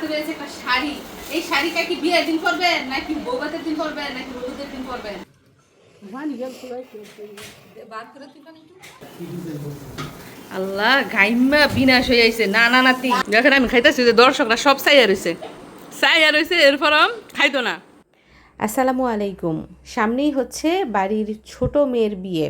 হাতে রয়েছে একটা শাড়ি। এই শাড়িটা কি বিয়ের দিন পরবেন নাকি বৌভাতের দিন পরবেন নাকি হলুদের দিন পরবেন? আল্লাহ গাইম্মা বিনাশ হয়ে আইছে। না না নাতি দেখেন আমি খাইতেছি যে দর্শকরা সব চাইয়া রয়েছে এরপর খাইতো না। আসসালামু আলাইকুম। সামনেই হচ্ছে বাড়ির ছোট মেয়ের বিয়ে।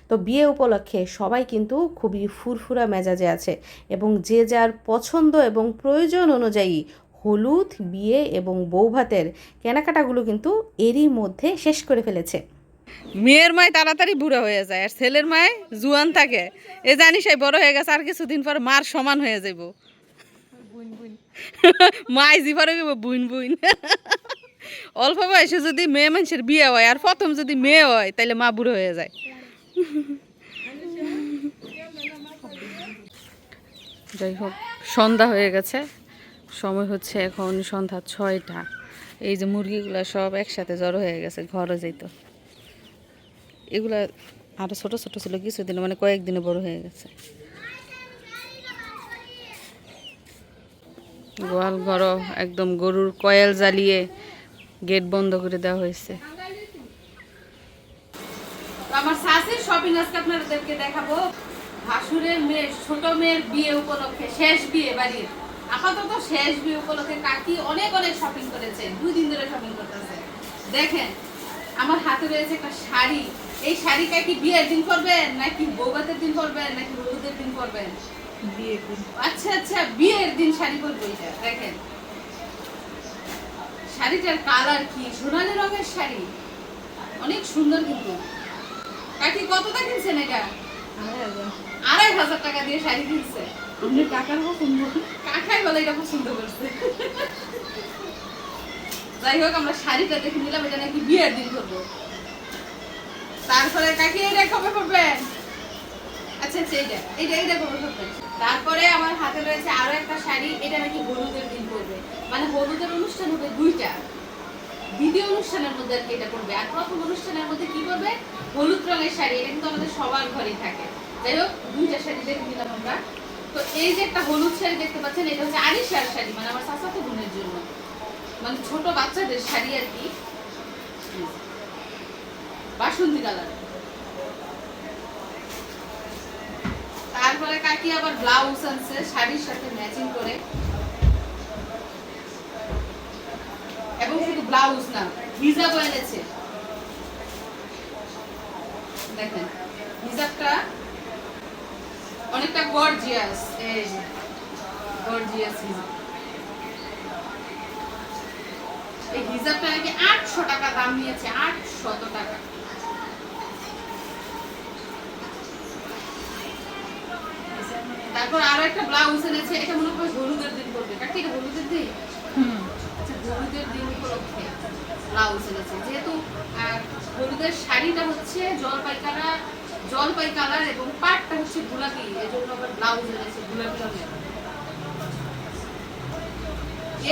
তো বিয়ে উপলক্ষে সবাই কিন্তু খুবই ফুরফুরা মেজাজে আছে এবং যে যার পছন্দ এবং প্রয়োজন অনুযায়ী হলুদ, বিয়ে এবং বৌভাতের কেনাকাটাগুলো কিন্তু এরই মধ্যে শেষ করে ফেলেছে। মেয়ের মায় তাড়াতাড়ি বুড়া হয়ে যায় আর ছেলের মায় জুয়ান থাকে। এ জানি সে বড় হয়ে গেছে, আর কিছুদিন পর মার সমান হয়ে যাব। মাই জিভারে বুইন বুইন। অল্প বয়সে যদি মেয়ে মানুষের বিয়ে হয় আর প্রথম যদি মেয়ে হয় তাহলে মা বুড়ো হয়ে যায়। যাই হোক, সন্ধ্যা হয়ে গেছে, সময় হচ্ছে এখন সন্ধ্যা 6টা। এই যে মুরগিগুলো সব একসাথে জড়ো হয়ে গেছে, ঘরে যেত। এগুলা আরো ছোট ছোট ছিল কিছুদিন, মানে কয়েকদিনে বড় হয়ে গেছে। গোয়াল ঘর একদম গরুর কয়েল জ্বালিয়ে গেট বন্ধ করে দেওয়া হয়েছে। আমার শাশুড়ির শপিং আজকে আপনাদেরকে দেখাবো। ভাসুরের মেয়ে, ছোট মেয়ের বিয়ে উপলক্ষে, শেষ বিয়ে বাড়ির, আপাতত শেষ বিয়ে উপলক্ষে কাকি অনেক অনেক শপিং করেছে। 2 দিন ধরে শপিং করতেছে। দেখেন আমার হাতে রয়েছে একটা শাড়ি। এই শাড়িটা কি বিয়ের দিন পরবেন নাকি বৌভাতের দিন পরবেন নাকি হলুদের দিন পরবেন? বিয়ের দিন। আচ্ছা আচ্ছা, বিয়ের দিন শাড়ি পরবো। এটা দেখেন শাড়িটার কালার কি সোনালী রঙের শাড়ি, অনেক সুন্দর। কিন্তু কাকি কতটা কিনছেন এটা? 2,500 টাকা দিয়ে শাড়ি কিনছে। কাকার পছন্দ, কাকাই বলে এটা পছন্দ করছে। যাই হোক, আমরা শাড়িটা দেখে নিলাম, এটা নাকি বিয়ের দিন করবো। তারপরে কাকি এটা কবে করবেন? আচ্ছা আচ্ছা, এইটা কবে করবেন? তারপরে আমার হাতে রয়েছে আরো একটা শাড়ি, এটা নাকি হলুদের দিন করবে। মানে হলুদের অনুষ্ঠান হবে 2টা, দ্বিতীয় অনুষ্ঠানের মধ্যে আর কি এটা করবে। আর প্রথম অনুষ্ঠানের মধ্যে কি করবে? হলুদ রঙের শাড়ি। এটা কিন্তু আমাদের সবার ঘরেই থাকে। যাই হোক, 2টা শাড়ি দেখে নিলাম আমরা। তো এই যে একটা হলুদ শাড়ি দেখতে পাচ্ছেন, এটা হচ্ছে আরিশার শাড়ি, মানে আমার চাচাতো বোনের জন্য, মানে ছোট বাচ্চাদের শাড়ি আর কি, বাসন্তী কালার। তারপরে কাকি আবার ব্লাউজ আনছে শাড়ির সাথে ম্যাচিং করে, এবং শুধু ব্লাউজ না, হিজাবও এনেছে। দেখেন হিজাবটা অনেকটা গর্জিয়াস। এই যে গর্জিয়াস হিজাব। এই হিজাবটা নাকি 800 টাকা দাম নিয়েছে, 800 টাকা। তারপর আরো একটা ব্লাউজ এনেছে, এটা মনে হয় হলুদের দিন করবে। কাকি এটা হলুদের দিন? আচ্ছা, হলুদের দিন উপলক্ষে ব্লাউজ এনেছে। যেহেতু হলুদের শাড়িটা হচ্ছে জলপাই কালার এবং পাটটা হচ্ছে গোলাপি, এজন্য আবার ব্লাউজ এনেছে গোলাপি রঙের।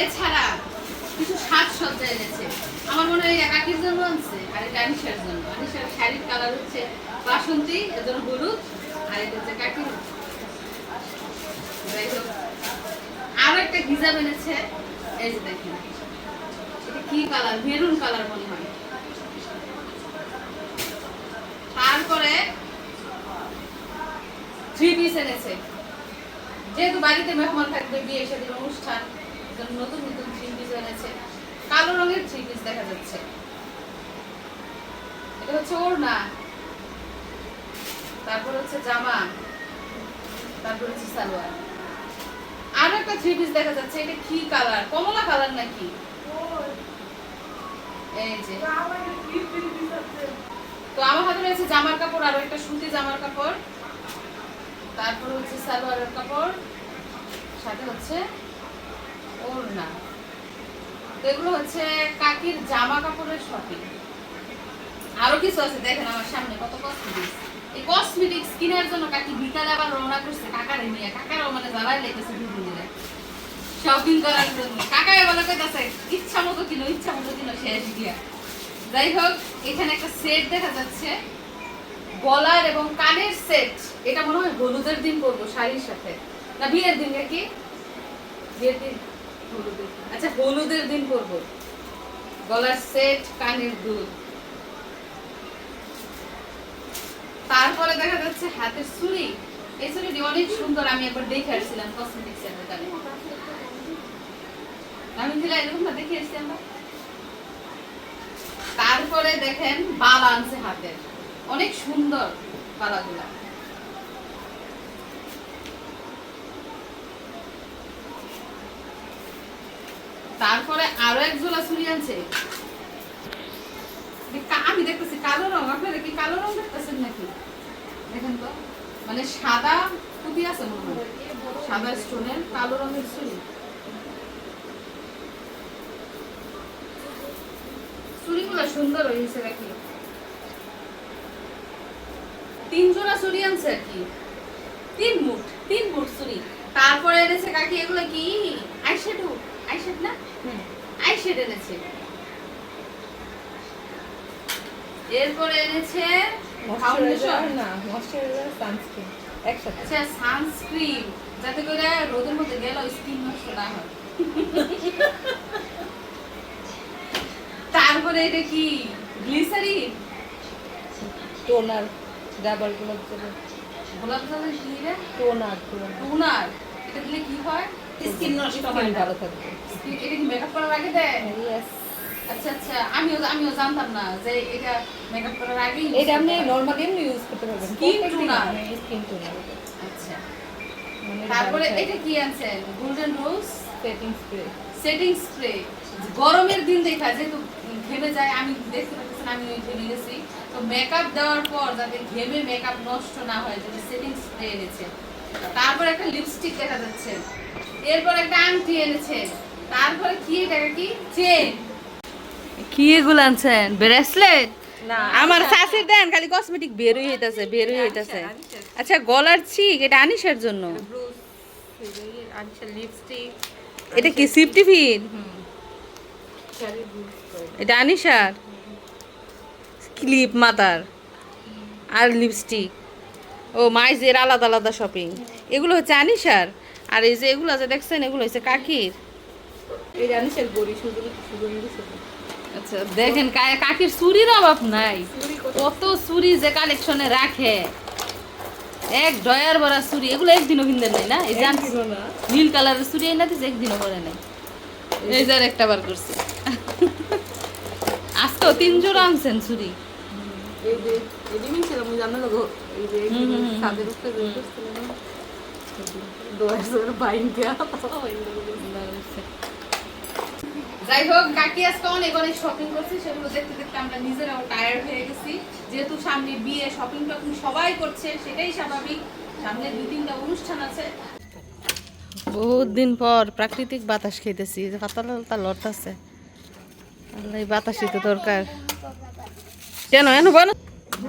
এছাড়া কিছু সাজসজ্জা এনেছে। আমার মনে হয় কাকির জন্য আনছে, আর এটা আনিশার জন্য। আনিশার শাড়ির কালার হচ্ছে বাসন্তী, এর জন্য হলুদ, আর এটা হচ্ছে কাকির। আরো একটা হিজাব এনেছে, এই যে দেখেন এটা কি কালার, মেরুন কালার মনে হয়। তারপরে 3 পিস এনেছে, যেহেতু বাড়িতে মেহমান থাকবে, বিয়ে শাদীর অনুষ্ঠান, নতুন নতুন 3 পিস এনেছে। কালো রঙের 3 পিস দেখা যাচ্ছে। এটা হচ্ছে ওড়না, তারপর হচ্ছে জামা, তারপর হচ্ছে সালোয়ার। আরো একটা 3 পিস দেখা যাচ্ছে, এটা কি কালার, কমলা কালার নাকি? এই যে তো আমার হাতে রয়েছে জামার কাপড়, আরো একটা সুতি জামার কাপড়, তারপর হচ্ছে সালোয়ারের কাপড়, সাথে হচ্ছে ওড়না। তো এগুলো হচ্ছে কাকির জামা কাপড়ের শপিং। আরো কিছু আছে, দেখেন আমার সামনে কত কসমেটিক্স। এই কসমেটিক্স কেনার জন্য কাকি বিকালে আবার রওনা করছে কাকারে নিয়ে। কাকারও মানে জ্বালাই লেগেছে দুদিনে শপিং করার জন্য। কাকাই বলে কইতাছে ইচ্ছা মতো কিনো শেষ গিয়া। যাই হোক, এখানে একটা সেট দেখা যাচ্ছে, গলার এবং কানের সেট। এটা মনে হয় হলুদের দিন পরবো শাড়ির সাথে, না বিয়ের দিন নাকি? বিয়ের দিন। আচ্ছা হলুদের দিন পরবো। গলার সেট, কানের দুল। তারপরে দেখা যাচ্ছে হাতের চুড়ি। এই চুড়িটি অনেক সুন্দর, আমি একবার দেখে আসছিলাম কসমেটিক সেন্টার দোকানে। আমি দিলা এরকম না দেখে আসছি আমরা। তারপরে দেখেন বালা আনছে হাতের, অনেক সুন্দর বালাগুলা। তারপরে আরো এক জোড়া চুড়ি আনছে। আমি দেখতেছি কালো রং, আপনারা কি কালো রং দেখতেছেন নাকি? দেখেন তো, মানে সাদা পুঁতি আছে মনে হয়, সাদা স্টোনের কালো রঙের চুড়ি। চুড়িগুলো সুন্দর হয়েছে নাকি? 3 জোড়া চুড়ি আনছে আর কি, 3 মুঠ চুড়ি। তারপরে এনেছে কাকি এগুলো কি আইশ্যাডো, আইশ্যাড না, আইশ্যাড এনেছে। এরপরে এনেছে ফাউন্ডেশন না, ময়শ্চারাইজার, সানস্ক্রিন একসাথে। আচ্ছা সানস্ক্রিন, যাতে করে রোদের মধ্যে গেলে স্কিন নষ্ট না হয়। তারপরে এটা কি গ্লিসারিন, টোনার, ডাবল গোলাপ জল, গোলাপ জলের কি রে, টোনার। টোনার। এটা দিলে কি হয়? স্কিন নষ্ট হয় না, ভালো থাকবে। এটা কি মেকআপ করার আগে দেয়? ইয়েস। আচ্ছা আচ্ছা, আমিও জানতাম না যে এটা মেকআপ করার আগেই এটা আপনি নরমালি এমনি ইউজ করতে পারবেন। Skin toner. Skin toner. আচ্ছা, মানে তারপরে এটা কি আনছেন? গোল্ডেন রোজ সেটিং স্প্রে। Setting spray. গরমের দিন দেখা যেহেতু ঘেমে যায়, আমি দেখতে পাচ্ছি আমি ঘেমে গেছি, তো মেকআপ দেওয়ার পর যাতে ঘেমে মেকআপ নষ্ট না হয় জন্য সেটিং স্প্রে এনেছে। তারপর একটা লিপস্টিক দেখা যাচ্ছে, এরপর একটা আংটি এনেছে। তারপরে কি এটা কি চেন, কি এগুলো আনছেন? ব্রেসলেট না, আমার শাশুড়ি দেন খালি কসমেটিক বেরই হইতাছে। আচ্ছা গলার চিক, এটা আনিশার জন্য। ব্রুশ, আচ্ছা লিপস্টিক। এটা কি সিপটিফিন? শাড়ি ব্রুশ। এটা আনিশার ক্লিপ মাথার আর লিপস্টিক। ও মাইজের আলাদা আলাদা শপিং। এগুলো হচ্ছে আনিশার, আর এই যে এগুলো যে দেখছেন এগুলো হচ্ছে কাকির। এই জানিসের গড়ি শুধু সুগন্ধি শুধু। আচ্ছা দেখেন কাকির চুরির অভাব নাই, কত চুরি যে কালেকশনে রাখে, এক ডয়ার ভরা চুরি। এগুলো একদিনও কিনতে নাই না, এই জান না নীল কালারের চুরি না দিছে, একদিনও পরে নাই। এই যার একটা বার করছে। আজকেও 3 জোড়া আনছেন চুরি। এই যে এডি মিনছিলাম জানো লাগো, এই যে সাদের উপরে বসছিল না, দোয়ার বাইন দেয়া। যাই হোক, কাকি আজকে অনেক অনেক শপিং করছে, সেগুলো দেখতে দেখতে আমরা নিজেরাও টায়ার্ড হয়ে গেছি। যেহেতু সামনে বিয়ে, শপিং টপিং সবাই করছে, সেটাই স্বাভাবিক। সামনে 2-3টা অনুষ্ঠান আছে। বহুত দিন পর প্রাকৃতিক বাতাস খেতেছি, পাতা লড়তাছে। আল্লাহ, বাতাসই তো দরকার। কেন এনো বলো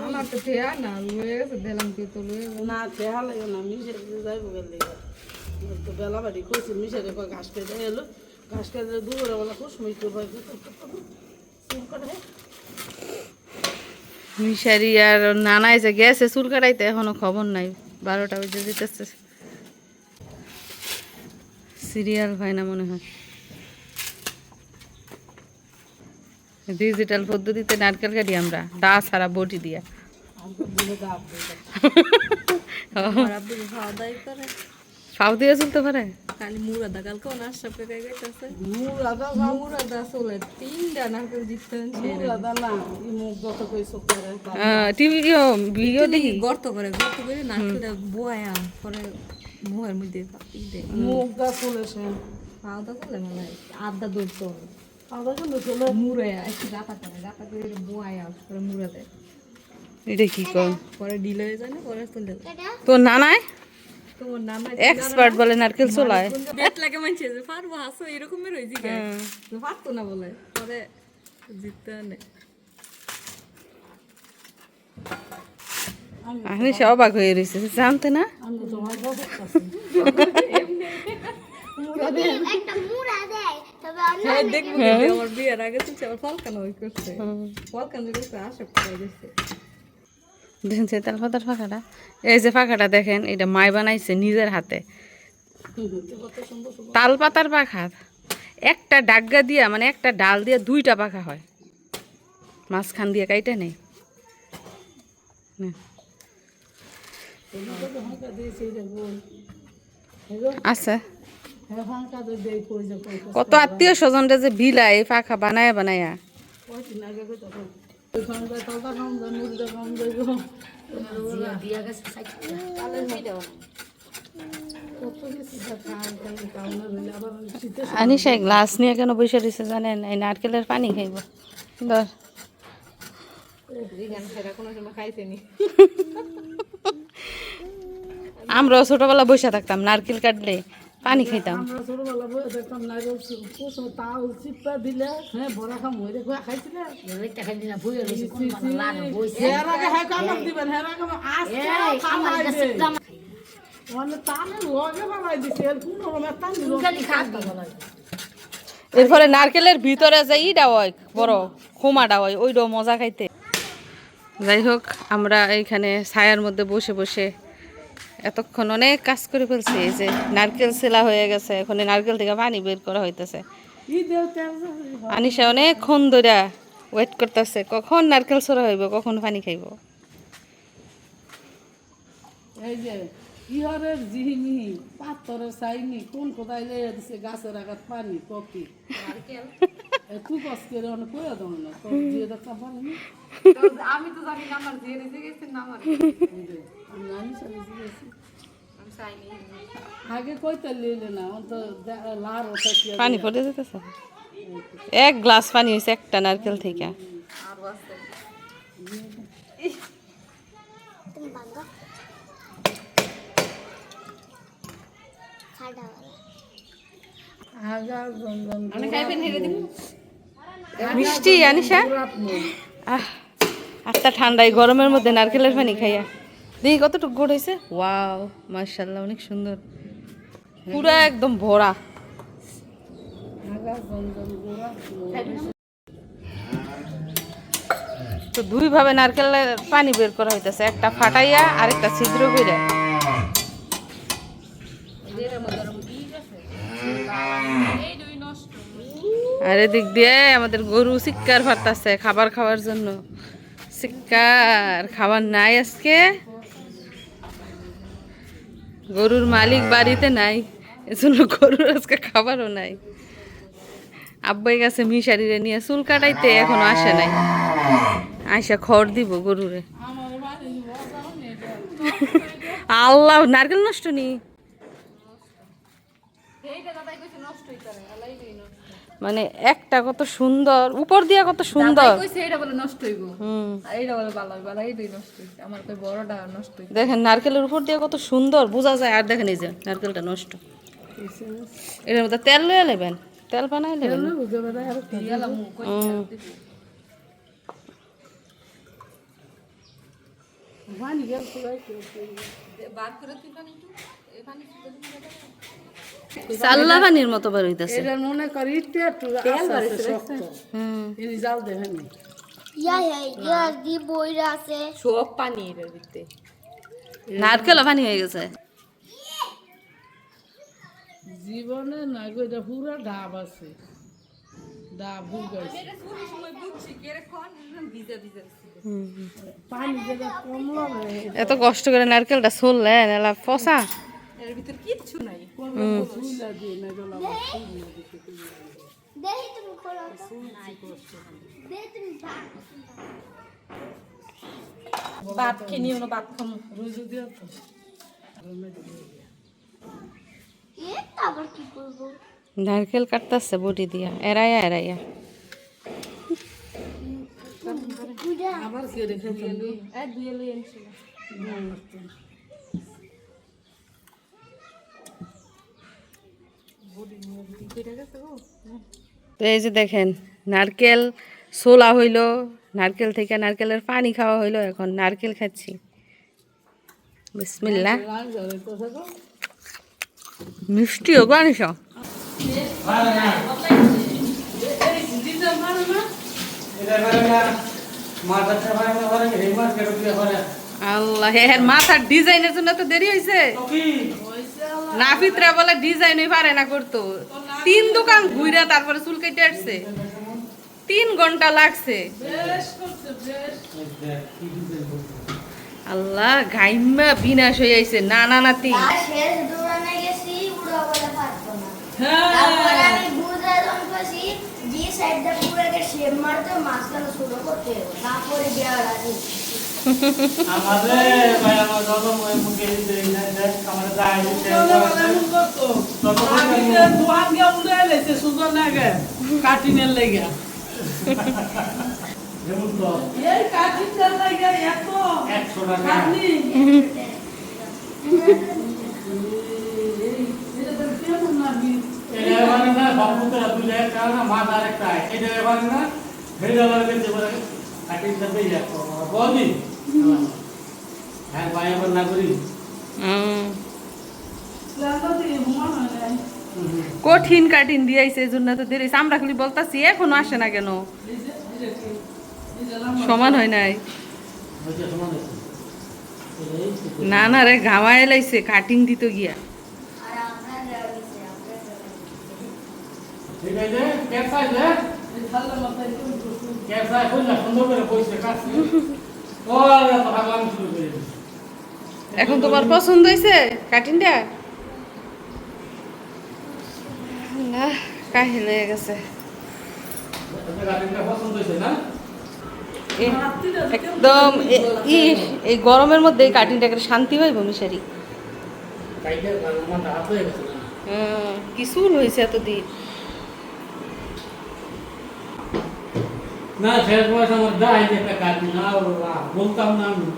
আমার তো ঠেয়া না লয়ে গেছে, দিলাম কি তো লয়ে না দেহা লাগে না, মিশে যাইব গেলে তো বেলা বাড়ি করছি, মিশে রেখে ঘাস খেতে এলো, ঘাস খেতে দুপুরে বেলা কুসমিস করবার মিশারি আর নানাই যে গেছে চুল কাটাইতে, এখনো খবর নাই। 12টা বেজে দিতেছে, সিরিয়াল হয় না মনে হয়। ডিজিটাল পদ্ধতিতে নারকেল কাটি আমরা, দা ছাড়া বটি দিয়া। খাওয়া দাওয়াই করে ফাউ দিয়ে চলতে পারে। খালি মুরাদা কালকে ওনার সাথে গাইতেছে মুরাদা মুরাদা চলে 3টা নারকেল জিততেন মুরাদা না ই মুখ যত কইছো করে টিভি ভিডিও দেখি। গর্ত করে নারকেলটা বোয়া পরে মুহের মধ্যে দেয়, মুখ গা চলেছে খাওয়া দাওয়া করলে মানে আড্ডা দৌড়তো আদা কিন্তু চলে মুড়ে একটু গাতা করে বোয়া পরে মুড়ে দেয়, এটা কি কর পরে ডিল হয়ে যায় না, পরে চলে যায়। তো নানাই তোমার নানা এক্সপার্ট বলে নারকেল চলায়। বেট লাগে মানছে যে পারবো হাসো এরকমের হয়েছি পারতো না বলে, পরে জিততে আনে। আমি সে অবাক হয়ে রয়েছে, জানতে না। আমি তোমার কাছে একটা মুড়া দেয় তবে হ্যাঁ দেখবো কিন্তু আমার বিয়ের আগে তো আমার ফলকানো ওই করছে, ফলকানো করছে আশা করে গেছে। দেখেন সে তাল পাতার ফাঁকাটা, এই যে ফাঁকাটা দেখেন, এটা মাই বানাইছে নিজের হাতে। তাল পাতার পাখা একটা ডাগা দিয়া মানে একটা ডাল দিয়ে দুইটা পাখা হয়, মাঝখান দিয়ে কাইটা নেই। আচ্ছা, কত আত্মীয় স্বজনরা যে বিলাই পাখা বানায়া বানায়া। আনিশা গ্লাস নিয়ে কেন বসে রয়েছে জানেন? এই নারকেলের পানি খাইব। ধর আমরাও ছোটবেলা বসে থাকতাম, নারকেল কাটলে পানি খাইতাম। আমরা ছোটবেলা বয়ে দেখতাম নাইরল কুসো তাল চিপা দিলে হ্যাঁ বড়া খাম হইরে খাইছিলে হের আগে হ্যাঁ কামড় দিবেন, হের আগে আস্তে খামাইবে মানে তালে লগে বানাই দিছে এর কোন রকমের তাল এরপরে নারকেলের ভিতরে যে ইটা হয় বড় খোমাটা হয়, ওইটাও মজা খাইতে। যাই হোক, আমরা এইখানে ছায়ার মধ্যে বসে বসে এতক্ষণ অনেক কাজ করে ফেলছি। এই যে নারকেল ছেলা হয়ে গেছে, এখন এই নারকেল থেকে পানি বের করা হইতেছে। আনিশা অনেকক্ষণ ধরে ওয়েট করতেছে কখন নারকেল ছোড়া হইব, কখন পানি খাইব। এই যে ইহরের জিহিমিহি পাথরের চাইনি কোন কোথায় লেগে দিছে গাছের আঘাত পানি কপি তুই কস করে অনেক কইয়া দাও না তো দিয়ে দেখা পানি আমি তো জানি না আমার দিয়ে দিতে গেছে না আমার আমি জানি সাথে গেছি আমি চাইনি আগে কইতে লিলে না অন্ত লার ওটা কি পানি পড়ে যেতেছে। এক গ্লাস পানি হয়েছে একটা নারকেল থেকে। আর আছে তুমি ভাঙো খাড়া আগা জঞ্জন আমি খাইবেন হেরে দিমু মিষ্টি আনিশা, আচ্ছা ঠান্ডায় গরমের মধ্যে নারকেলের পানি খাইয়া দেখি কতটুকু গোড় হয়েছে। ওয়াও, মাশাআল্লাহ, অনেক সুন্দর, পুরা একদম ভরা। আগা জঞ্জন গোড়া তো দুই ভাবে নারকেলের পানি বের করা হইতেছে, একটা ফাটাইয়া আর একটা ছিদ্র করে। আর এদিক দিয়ে আমাদের গরু চিৎকার ফাটতেছে খাবার খাওয়ার জন্য। চিৎকার, খাবার নাই আজকে, গরুর মালিক বাড়িতে নাই, এজন্য গরুর আজকে খাবারও নাই। আব্বাই গেছে মিশারিরে নিয়ে চুল কাটাইতে, এখনো আসে নাই, আইসা খড় দিব গরুরে। আল্লাহ, নারকেল নষ্ট নি মানে একটা কত সুন্দর, উপর দিয়া কত সুন্দর। কইছে এটা বলে নষ্ট হইব আর এটা বলে ভালো হইব, ভালো এইটাই নষ্ট হইছে। আমার কই বড়টা নষ্ট হইছে। দেখেন নারকেলের উপর দিয়ে কত সুন্দর বোঝা যায়। আর দেখেন এই যে নারকেলটা নষ্ট, এর মধ্যে তেল লয়ে নেবেন, তেল বানাই নেবেন। দিয়ালাম কই পানি গেল বার করে তুই পানি একটু এই পানি চাল্লা পানির মতো বের হইতেছে। এটা মনে করি ইটে একটু আছে শক্ত এই জাল দেখেন ইয়া দি বইরা আছে সব পানি এর ভিতরে নারকেল পানি হয়ে গেছে। জীবনে না গো, এটা পুরো ডাব আছে, ডাব বুঝাইছে এটা শুনি সময় বুঝছি কে রে কোন ভিজা ভিজা পানি যেটা কমলো না এত কষ্ট করে নারকেলটা ছুললেন, এলা ফসা। এর ভিতর কিচ্ছু নাই। চুলা দিয়ে না গেল দেখি তুমি খোলো তো দেখি তুমি ভাত খেনিও না, ভাত খামু রুজু দিয়ে তো এটা আবার কি করবো নারকেল কাটতেছে বটি দিয়া, এরাইয়া এরাইয়া। আবার কে রেখে দিল এই দুই লই আনছিল তো এই যে দেখেন নারকেল ছোলা হইলো, নারকেল থেকে নারকেলের পানি খাওয়া হইলো, এখন নারকেল খাচ্ছি। বিসমিল্লাহ। মিষ্টি হোক আনিস। আল্লাহ, এর মাথার ডিজাইনের জন্য তো দেরি হয়েছে। নাফিতরা বলে ডিজাইনই পারে না করতো। 3 দোকান ঘুরে তারপরে চুল কেটে আসছে, 3 ঘন্টা লাগছে। বেশ করছে বেশ। আল্লাহ ঘাইমা বিনাশ হয়ে আইছে। না না নাতি আর শেষ দৌড়ানে গেছি উড়া বলে পারতো না। হ্যাঁ তারপর আমি বুঝা যখন পাচ্ছি যে সাইডটা পুরাকে শেপ মারতে মাঝখানে শুরু করতে হবে। তারপরে দেওয়া লাগে। আমাদের ভাই আমার গরম হয়ে মুখে দেই না দেখ আমাদের দাই সুজনে বলে এমন করতো। আগে দোহান গিয়া উড়ে এলেছে সুজনে আগে কাটিনের লেগে। যেমন তো এই কাটিনের লেগে এত 100 টাকা খাটনি। এটা কেমন লাগি? এটা মানে না বাপুতে দুলে কারণ মাথা আরেকটা এটা মানে না হেডা লাগে যে বলে কাটি দিতে ইয়া বলি হ্যাঁ ভাই আমার না করি লাগাতে হুমা হয় নাই। কঠিন কাটিন দিয়েছে, এই জন্য তো দেরি হইছে। আমরা খালি বলতাছি এখনো আসে না কেন, এই যে কি? এই যে লাম্বা। সমান হয় নাই। হচ্ছে সমান আছে না না রে ঘামায় লাইছে কাটিং দিতে গিয়া। আর আমরা দেওয়া গেছে, আমরা দেওয়া গেছে। ঠিক আছে ক্যাপসাই দে এই ঠান্ডা মাথায় তুমি করছো। ক্যাপসাই কইলা সুন্দর করে কইছে কাছে ও এত ভাগলাম শুরু করে দিছে এখন তোমার পছন্দ হয়েছে কাটিংটা? না কাহিল হয়ে গেছে। এটা কাটিংটা পছন্দ হইছে না একদম এই গরমের মধ্যে এই কাটিংটাকে শান্তি হইব মিশারি। কাইটা আমার হাত হয়ে গেছে না কি চুল হয়েছে এতদিন। না শেষ বয়স আমার দাই একটা কাটি না বলতাম না আমি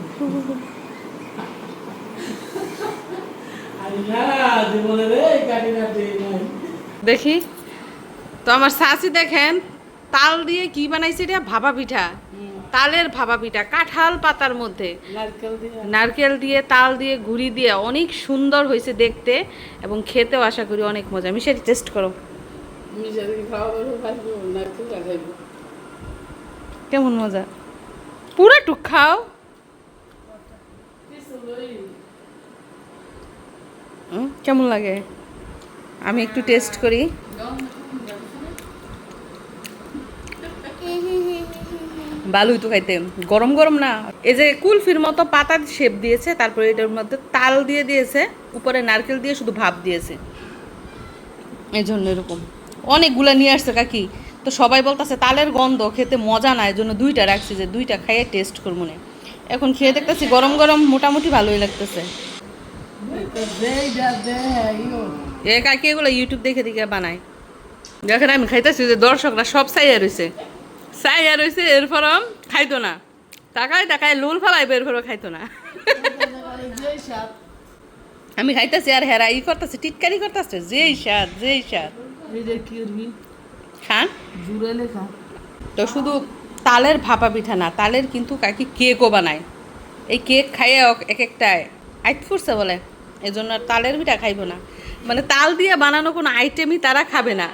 আরে না জীবনে রে কাটি না দেই নাই দেখি তো আমার শাশি দেখেন তাল দিয়ে কি বানাইছে, এটা ভাপা পিঠা, তালের ভাপা পিঠা কাঁঠাল পাতার মধ্যে নারকেল দিয়ে নারকেল দিয়ে তাল দিয়ে ঘুরি দিয়ে অনেক সুন্দর হয়েছে দেখতে এবং খেতেও আশা করি অনেক মজা। আমি সেটা টেস্ট করো মিশারি খাওয়া দাওয়া খাইবো নারকেল খাইবো। কেমন মজা, পুরো টুক খাও। কিছু লই কেমন লাগে আমি একটু টেস্ট করি। ভালোই তো খাইতে, গরম গরম না। এই যে কুলফির মতো পাতার শেপ দিয়েছে, তারপরে এটার মধ্যে তাল দিয়ে দিয়েছে, উপরে নারকেল দিয়ে শুধু ভাপ দিয়েছে, এই জন্য এরকম। অনেকগুলা নিয়ে আসছে কাকি, তো সবাই বলতেছে তালের গন্ধ খেতে মজা না, এই জন্য 2টা রাখছি যে 2টা খাইয়ে টেস্ট করবো না। এখন খেয়ে দেখতেছি গরম গরম মোটামুটি ভালোই লাগতেছে। দেই যা দে ইও এ কাকি এগুলো ইউটিউব দেখে দেখে বানায়। দেখেন আমি খাইতেছি যে দর্শকরা সব চাইয়া রয়েছে এরপর খাইতো না, তাকায় তাকায় লুল ফেলাই বের করে খাইতো না। যেই স্বাদ আমি খাইতেছি আর হেরা করতেছে টিটকারি করতেছে, যেই স্বাদ। এই যে কি করবি খান জুড়ে লেখা তো শুধু তালের ভাপা পিঠা না, তালের কিন্তু কাকি কেকও বানায়। এই কেক খাইয়ে এক একটায় আইট ফুটছে বলে, এই জন্য আর তালের পিঠা খাইবো না। মানে তাল দিয়ে বানানো কোনো আইটেমই তারা খাবে না।